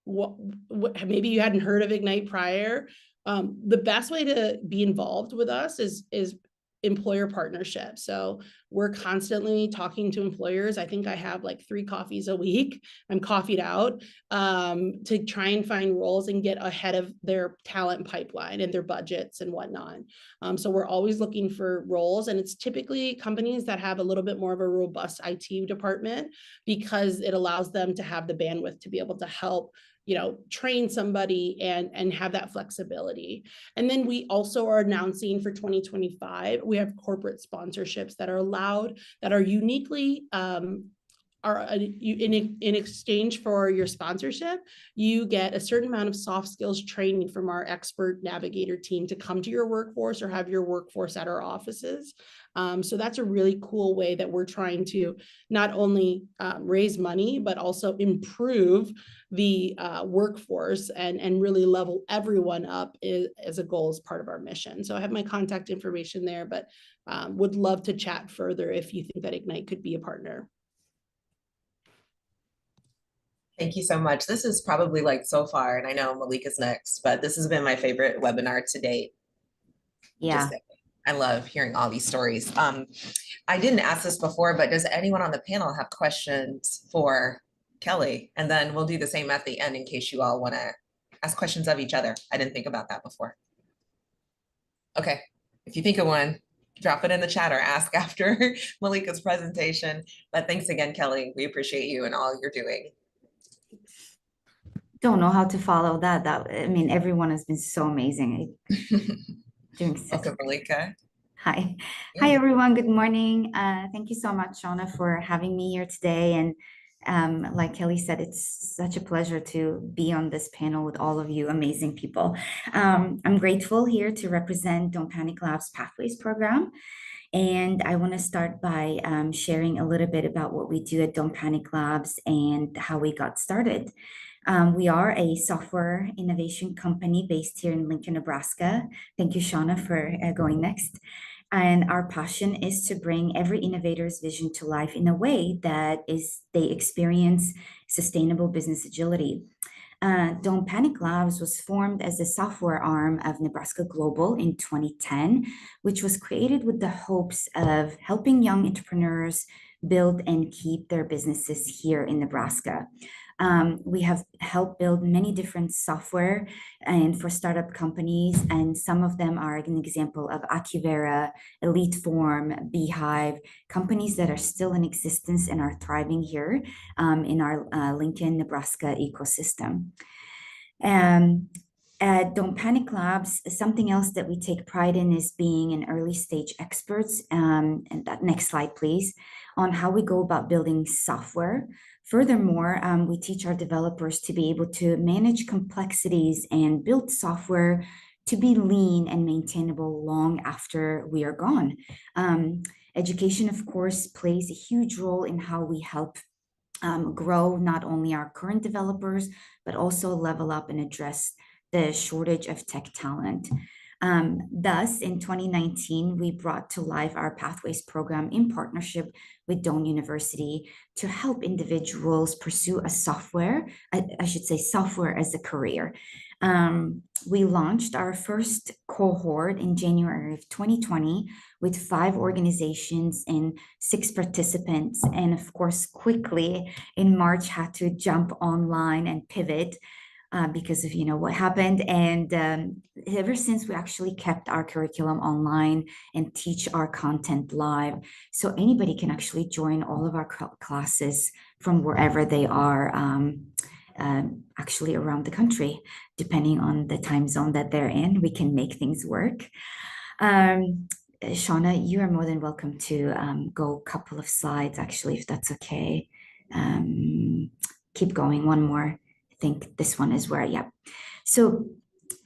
What maybe you hadn't heard of Ignite prior. The best way to be involved with us is employer partnership. So we're constantly talking to employers. I think I have 3 coffees a week. I'm coffeeed out to try and find roles and get ahead of their talent pipeline and their budgets and whatnot. So we're always looking for roles, and it's typically companies that have a little bit more of a robust IT department because it allows them to have the bandwidth to be able to help train somebody and have that flexibility. And then we also are announcing for 2025, we have corporate sponsorships that are allowed, that are uniquely, in exchange for your sponsorship, you get a certain amount of soft skills training from our expert navigator team to come to your workforce or have your workforce at our offices. So that's a really cool way that we're trying to not only raise money, but also improve the workforce and really level everyone up as a goal as part of our mission. So I have my contact information there, but would love to chat further if you think that Ignite could be a partner. Thank you so much. This is probably like so far, and I know Malika's next, but this has been my favorite webinar to date. Yeah. I love hearing all these stories. I didn't ask this before, but does anyone on the panel have questions for Kelly? And then we'll do the same at the end in case you all want to ask questions of each other. I didn't think about that before. Okay, if you think of one, drop it in the chat or ask after Malika's presentation. But thanks again, Kelly. We appreciate you and all you're doing. Don't know how to follow that. I mean, everyone has been so amazing. Doing such Welcome, Malika. Hi. Hi, everyone. Good morning. Thank you so much, Shauna, for having me here today. And like Kelly said, it's such a pleasure to be on this panel with all of you amazing people. I'm grateful here to represent Don't Panic Labs Pathways program. And I want to start by sharing a little bit about what we do at Don't Panic Labs and how we got started. We are a software innovation company based here in Lincoln, Nebraska. Thank you, Shauna, for going next. And our passion is to bring every innovator's vision to life in a way that they experience sustainable business agility. Don't Panic Labs was formed as a software arm of Nebraska Global in 2010, which was created with the hopes of helping young entrepreneurs build and keep their businesses here in Nebraska. We have helped build many different software and for startup companies, and some of them are an example of Acuvera, Elite Form, Beehive, companies that are still in existence and are thriving here in our Lincoln, Nebraska ecosystem. At Don't Panic Labs, something else that we take pride in is being an early stage experts, and that next slide, please, on how we go about building software. Furthermore, we teach our developers to be able to manage complexities and build software to be lean and maintainable long after we are gone. Education, of course, plays a huge role in how we help grow not only our current developers, but also level up and address the shortage of tech talent. Thus, in 2019, we brought to life our Pathways program in partnership with Doane University to help individuals pursue a software as a career. We launched our first cohort in January of 2020 with 5 organizations and 6 participants. And of course, quickly in March had to jump online and pivot because of what happened. And ever since, we actually kept our curriculum online and teach our content live. So anybody can actually join all of our classes from wherever they are, actually around the country, depending on the time zone that they're in. We can make things work. Shauna, you are more than welcome to go a couple of slides, actually, if that's okay. Keep going, one more. I think this one is where, yeah. So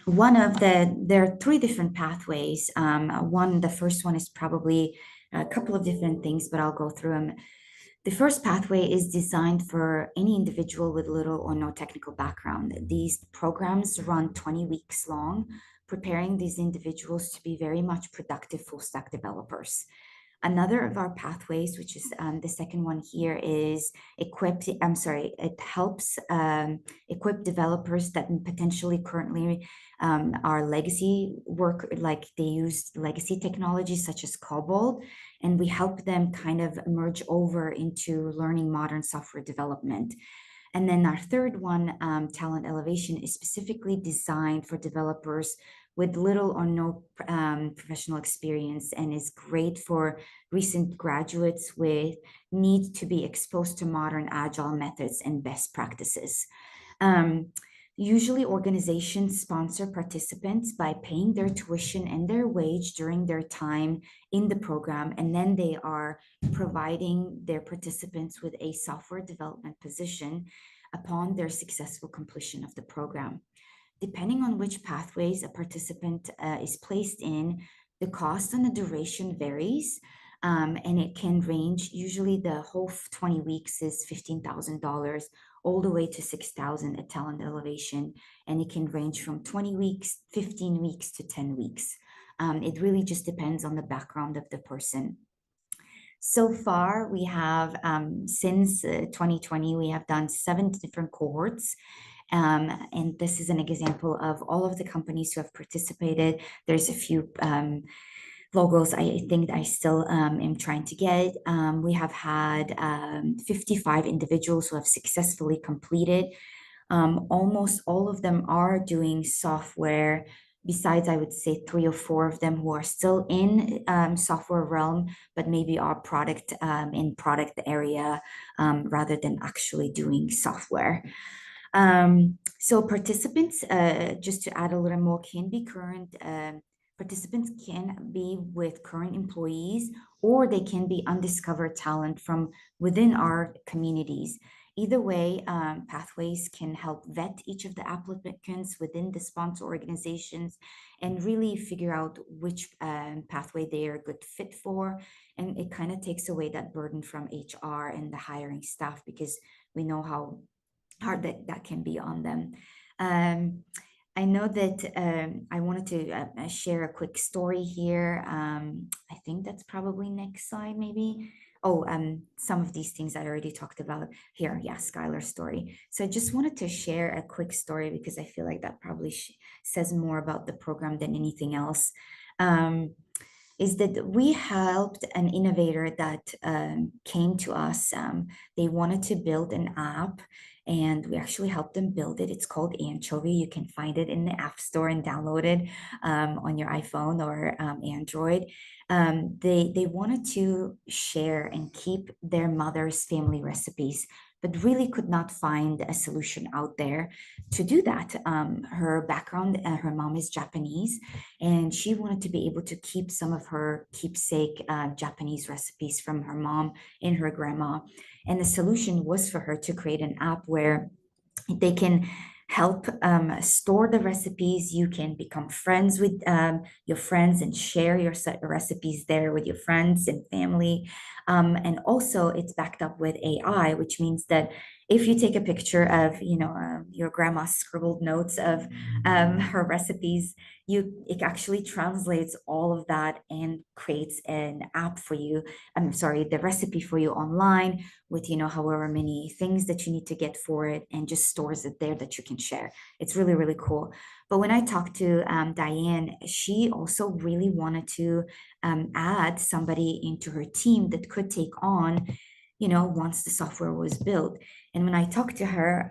there are 3 different pathways. The first one is probably a couple of different things, but I'll go through them. The first pathway is designed for any individual with little or no technical background. These programs run 20 weeks long, preparing these individuals to be very much productive full stack developers. Another of our pathways, which is the second one here, is it helps equip developers that potentially currently are legacy work, like they use legacy technologies such as COBOL, and we help them kind of merge over into learning modern software development. And then our third one, Talent Elevation, is specifically designed for developers with little or no professional experience and is great for recent graduates with need to be exposed to modern agile methods and best practices. Usually organizations sponsor participants by paying their tuition and their wage during their time in the program, and then they are providing their participants with a software development position upon their successful completion of the program. Depending on which pathways a participant is placed in, the cost and the duration varies, and it can range. Usually the whole 20 weeks is $15,000 all the way to $6,000 at Talent Elevation, and it can range from 20 weeks, 15 weeks to 10 weeks. It really just depends on the background of the person. So far, we have, since 2020, we have done 7 different cohorts. And this is an example of all of the companies who have participated. There's a few logos I think I still am trying to get. We have had 55 individuals who have successfully completed. Almost all of them are doing software, besides I would say 3 or 4 of them who are still in software realm, but maybe are product in product area rather than actually doing software. So participants, just to add a little more, can be current, participants can be with current employees, or they can be undiscovered talent from within our communities. Either way, Pathways can help vet each of the applicants within the sponsor organizations and really figure out which pathway they are a good fit for. And it kind of takes away that burden from HR and the hiring staff, because we know how hard that can be on them. I know that I wanted to share a quick story here. I think that's probably next slide, maybe. Oh, some of these things I already talked about here. Yeah, Skylar's story. So I just wanted to share a quick story because I feel like that probably says more about the program than anything else. Is that we helped an innovator that came to us. They wanted to build an app, and we actually helped them build it. It's called Anchovy. You can find it in the App Store and download it on your iPhone or Android. They wanted to share and keep their mother's family recipes, but really could not find a solution out there to do that. Her background, her mom is Japanese, and she wanted to be able to keep some of her keepsake Japanese recipes from her mom and her grandma. And the solution was for her to create an app where they can help store the recipes. You can become friends with your friends and share your recipes there with your friends and family. And also it's backed up with AI, which means that if you take a picture of, your grandma's scribbled notes of her recipes, it actually translates all of that and creates an app for you. I'm sorry, the recipe for you online with, however many things that you need to get for it, and just stores it there that you can share. It's really, really cool. But when I talked to Diane, she also really wanted to add somebody into her team that could take on, once the software was built. And when I talked to her,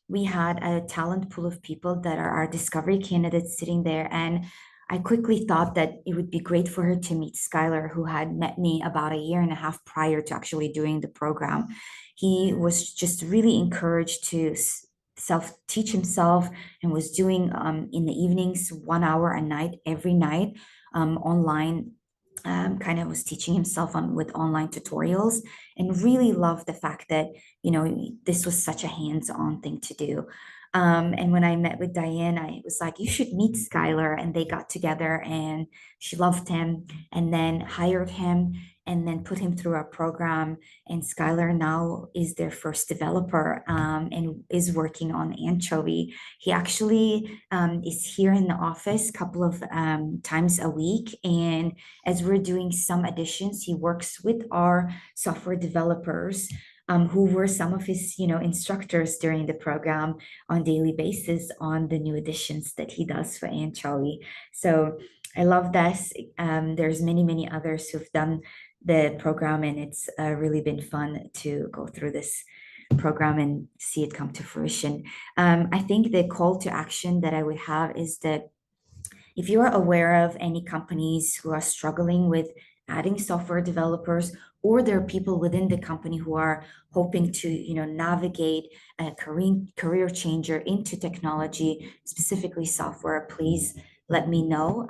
we had a talent pool of people that are our discovery candidates sitting there. And I quickly thought that it would be great for her to meet Skylar, who had met me about 1.5 years prior to actually doing the program. He was just really encouraged to self-teach himself and was doing in the evenings 1 hour a night, every night, online. Kind of was teaching himself with online tutorials, and really loved the fact that, this was such a hands-on thing to do. And when I met with Diane, I was like, you should meet Skylar. And they got together and she loved him, and then hired him, and then put him through our program. And Skylar now is their first developer and is working on Anchovy. He actually is here in the office a couple of times a week. And as we're doing some additions, he works with our software developers who were some of his, instructors during the program on a daily basis on the new additions that he does for Anchovy. So I love this. There's many, many others who've done the program, and it's really been fun to go through this program and see it come to fruition. I think the call to action that I would have is that if you are aware of any companies who are struggling with adding software developers, or there are people within the company who are hoping to, navigate a career changer into technology, specifically software, please let me know.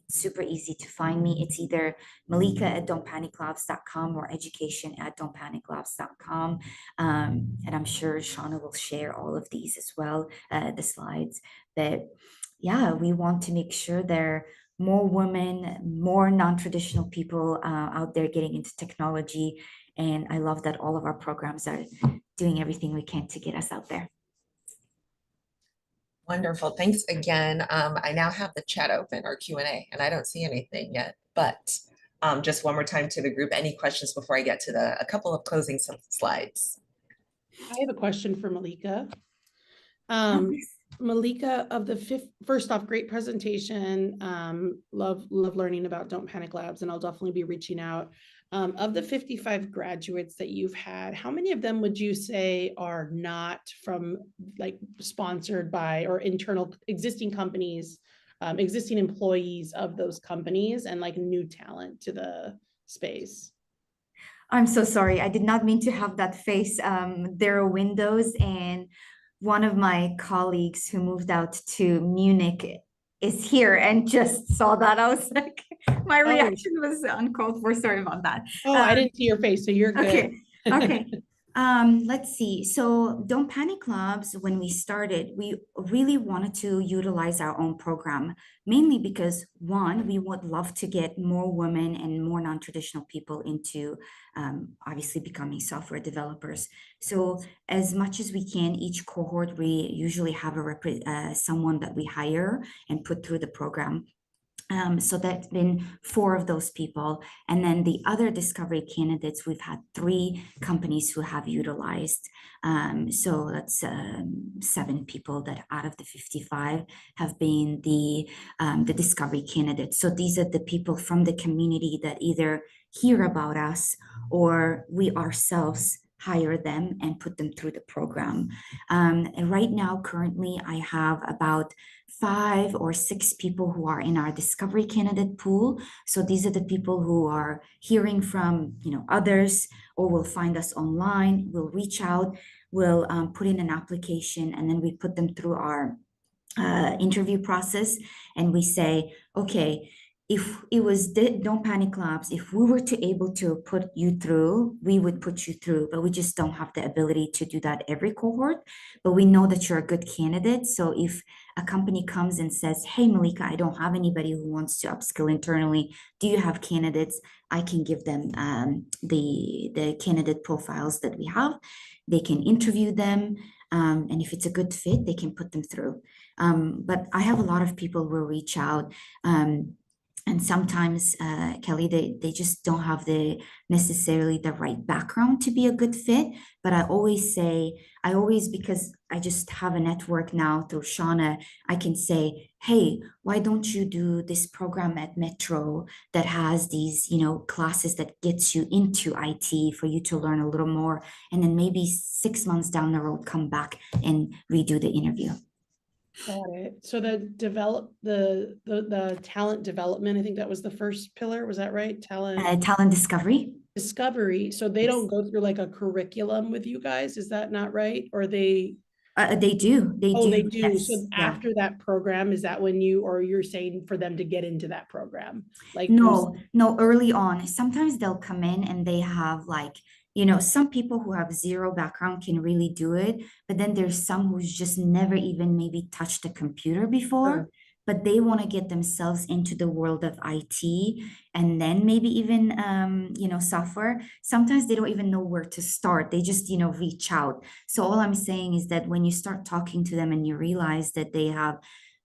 Super easy to find me. It's either malika@don'tpaniclabs.com or education@don'tpaniclabs.com. And I'm sure Shauna will share all of these as well, the slides. But yeah, we want to make sure there are more women, more non-traditional people out there getting into technology. And I love that all of our programs are doing everything we can to get us out there. Wonderful. Thanks again. I now have the chat open, or Q&A, and I don't see anything yet, but just one more time to the group. Any questions before I get to a couple of closing slides? I have a question for Malika. Malika, first off, great presentation. Love learning about Don't Panic Labs, and I'll definitely be reaching out. Of the 55 graduates that you've had, how many of them would you say are not from like sponsored by or internal existing companies, existing employees of those companies, and like new talent to the space? I'm so sorry. I did not mean to have that face. There are windows, and one of my colleagues who moved out to Munich is here and just saw that. I was like, my reaction was uncalled for. Sorry about that. Oh, I didn't see your face, so you're good. Okay. Okay. Let's see. So Don't Panic Labs, when we started, we really wanted to utilize our own program, mainly because one, we would love to get more women and more non-traditional people into obviously becoming software developers. So as much as we can, each cohort, we usually have someone that we hire and put through the program. So that's been 4 of those people. And then the other discovery candidates, we've had 3 companies who have utilized. So that's 7 people that out of the 55 have been the discovery candidates. So these are the people from the community that either hear about us or we ourselves hire them and put them through the program. And right now, currently, I have about 5 or 6 people who are in our discovery candidate pool. So these are the people who are hearing from, others, or will find us online, will reach out, will put in an application, and then we put them through our interview process. And we say, okay, if it was Don't Panic Labs, if we were to able to put you through, we would put you through, but we just don't have the ability to do that every cohort. But we know that you're a good candidate. So if a company comes and says, hey, Malika, I don't have anybody who wants to upskill internally, do you have candidates? I can give them the candidate profiles that we have. They can interview them. And if it's a good fit, they can put them through. But I have a lot of people who reach out. And sometimes, Kelly, they just don't have necessarily the right background to be a good fit. But I always, because I just have a network now through Shauna, I can say, hey, why don't you do this program at Metro that has these, classes that gets you into IT for you to learn a little more. And then maybe 6 months down the road, come back and redo the interview. Got it. So the talent development, I think that was the first pillar. Was that right? Talent discovery. So they don't go through like a curriculum with you guys. Is that not right? Or they? They do. They do. Yes. So after that program, is that when you're saying for them to get into that program? Like no, early on. Sometimes they'll come in and they have like, some people who have 0 background can really do it, but then there's some who's just never even maybe touched a computer before, sure, but they want to get themselves into the world of IT and then maybe even, software. Sometimes they don't even know where to start. They just, reach out. So all I'm saying is that when you start talking to them and you realize that they have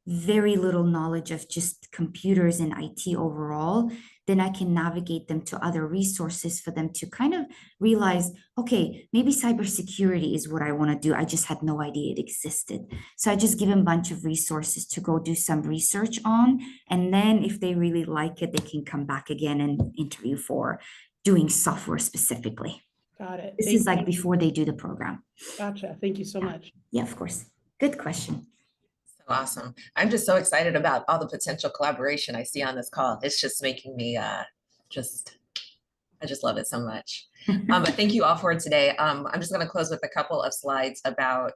very little knowledge of just computers and IT overall, then I can navigate them to other resources for them to kind of realize, okay, maybe cybersecurity is what I want to do. I just had no idea it existed. So I just give them a bunch of resources to go do some research on. And then if they really like it, they can come back again and interview for doing software specifically. Got it. This is like before they do the program. Gotcha. Thank you so much. Yeah, of course. Good question. Awesome. I'm just so excited about all the potential collaboration I see on this call. It's just making me I just love it so much. But thank you all for today. I'm just going to close with a couple of slides about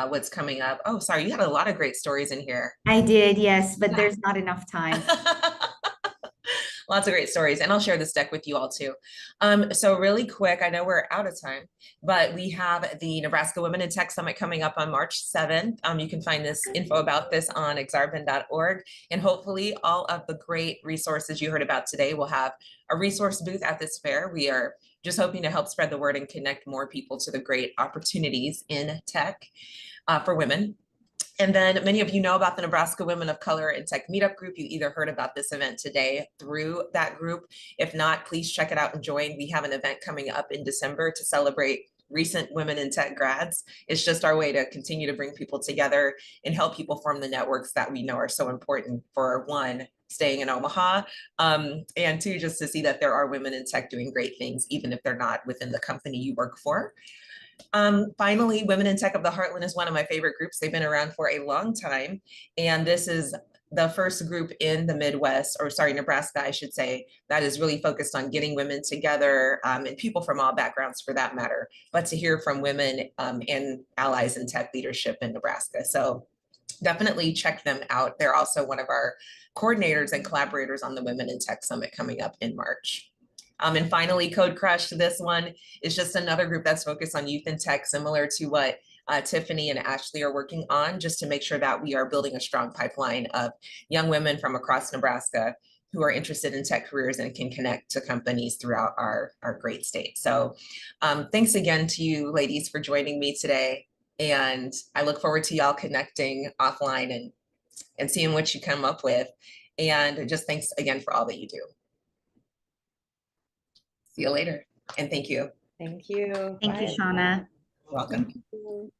what's coming up. Oh, sorry, you had a lot of great stories in here. I did, yes, but there's not enough time. Lots of great stories, and I'll share this deck with you all too. So really quick, I know we're out of time, but we have the Nebraska Women in Tech Summit coming up on March 7th. You can find this info about this on exarban.org, and hopefully all of the great resources you heard about today will have a resource booth at this fair. We are just hoping to help spread the word and connect more people to the great opportunities in tech for women. And then many of you know about the Nebraska Women of Color in Tech Meetup group. You either heard about this event today through that group. If not, please check it out and join. We have an event coming up in December to celebrate recent women in tech grads. It's just our way to continue to bring people together and help people form the networks that we know are so important for, one, staying in Omaha, and two, just to see that there are women in tech doing great things, even if they're not within the company you work for. Finally, Women in Tech of the Heartland is one of my favorite groups. They've been around for a long time, and this is the first group in the Midwest, or sorry, Nebraska, I should say, that is really focused on getting women together, and people from all backgrounds for that matter, but to hear from women and allies in tech leadership in Nebraska. So definitely check them out. They're also one of our coordinators and collaborators on the Women in Tech Summit coming up in March. And finally, Code Crush, this one is just another group that's focused on youth and tech, similar to what Tiffany and Ashley are working on, just to make sure that we are building a strong pipeline of young women from across Nebraska who are interested in tech careers and can connect to companies throughout our great state. So thanks again to you ladies for joining me today. And I look forward to y'all connecting offline and seeing what you come up with. And just thanks again for all that you do. See you later, and thank you. Thank you. Thank you, Bye. Shauna. Welcome. Thank you.